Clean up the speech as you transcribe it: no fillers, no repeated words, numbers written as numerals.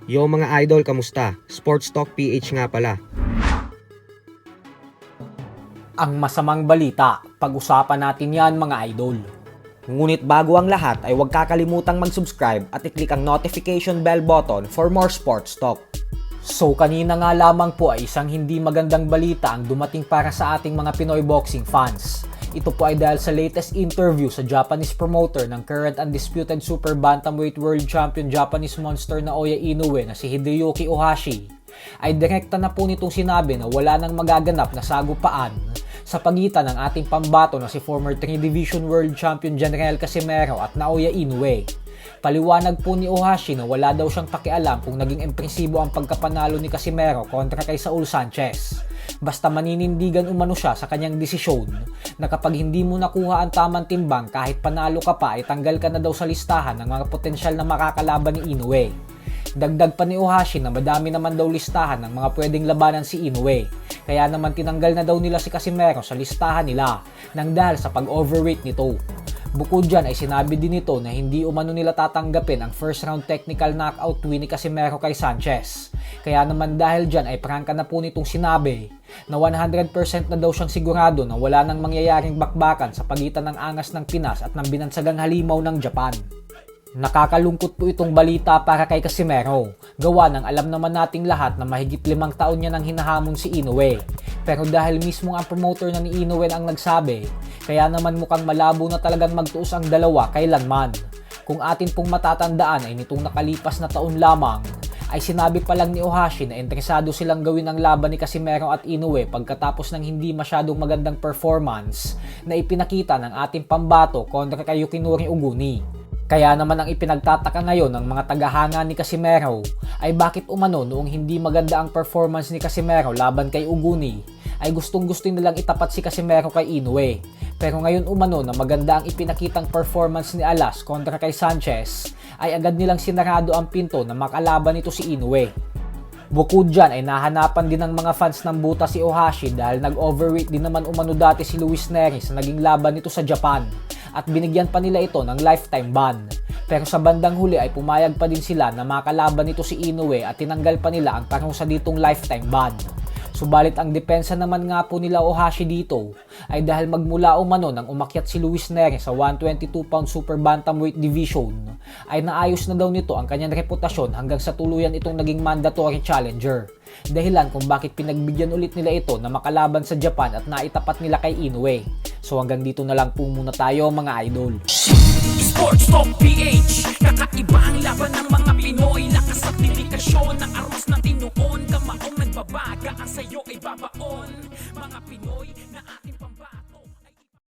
Yo mga idol, kamusta? Sports Talk PH nga pala. Ang masamang balita, pag-usapan natin yan mga idol. Ngunit bago ang lahat ay huwag kakalimutang mag-subscribe at i-click ang notification bell button for more sports talk. So kanina nga lamang po ay isang hindi magandang balita ang dumating para sa ating mga Pinoy boxing fans. Ito po ay dahil sa latest interview sa Japanese promoter ng current undisputed super bantamweight world champion Japanese monster na Naoya Inoue na si Hideyuki Ohashi, ay direkta na po nitong sinabi na wala nang magaganap na sagupaan sa pagitan ng ating pambato na si former 3 Division World Champion Janriel Casimero at Naoya Inoue. Paliwanag po ni Ohashi na wala daw siyang pakialam kung naging impresibo ang pagkapanalo ni Casimero kontra kay Saul Sanchez. Basta maninindigan umano siya sa kanyang desisyon na kapag hindi mo nakuha ang tamang timbang kahit panalo ka pa ay tanggal ka na daw sa listahan ng mga potensyal na makakalaban ni Inoue. Dagdag pa ni Ohashi na madami naman daw listahan ng mga pwedeng labanan si Inoue. Kaya naman tinanggal na daw nila si Casimero sa listahan nila nang dahil sa pag-overweight nito. Bukod dyan ay sinabi din nito na hindi umano nila tatanggapin ang first round technical knockout win ni Casimero kay Sanchez. Kaya naman dahil dyan ay prangka na po nitong sinabi na 100% na daw siyang sigurado na wala nang mangyayaring bakbakan sa pagitan ng angas ng Pinas at ng binansagang halimaw ng Japan. Nakakalungkot po itong balita para kay Casimero. Gawa ng alam naman nating lahat na mahigit 5 taon niya nang hinahamon si Inoue. Pero dahil mismo ang promoter na ni Inoue ang nagsabi, kaya naman mukhang malabo na talagang magtuos ang dalawa kailanman. Kung atin pong matatandaan ay nitong nakalipas na taon lamang, ay sinabi pa lang ni Ohashi na interesado silang gawin ang laban ni Casimero at Inoue pagkatapos ng hindi masyadong magandang performance na ipinakita ng ating pambato kontra kay Yukinori Oguni. Kaya naman ang ipinagtataka ngayon ng mga tagahanga ni Casimero ay bakit umano noong hindi maganda ang performance ni Casimero laban kay Oguni ay gustong-gusto nilang itapat si Casimero kay Inoue. Pero ngayon umano na maganda ang ipinakitang performance ni Alas kontra kay Sanchez ay agad nilang sinarado ang pinto na makalaban nito si Inoue. Bukod dyan ay nahanapan din ng mga fans ng buta si Ohashi dahil nag-overweight din naman umano dati si Luis Nery sa naging laban nito sa Japan at binigyan pa nila ito ng lifetime ban. Pero sa bandang huli ay pumayag pa din sila na makalaban nito si Inoue at tinanggal pa nila ang parusa ditong lifetime ban. Subalit ang depensa naman nga po nila Ohashi dito ay dahil magmula umano nang umakyat si Luis Nery sa 122-pound super bantamweight division ay naayos na daw nito ang kanyang reputasyon hanggang sa tuluyan itong naging mandatory challenger. Dahilan kung bakit pinagbigyan ulit nila ito na makalaban sa Japan at naitapat nila kay Inoue. So hanggang dito na lang po muna tayo mga idol. Sports Talk PH, kakaiba ang laban ng mga Pinoy. Lakas at dedikasyon, ang aros ng tinuon. Kamaong nagbabaga, ang sayo ay babaon. Mga Pinoy na ating pambato.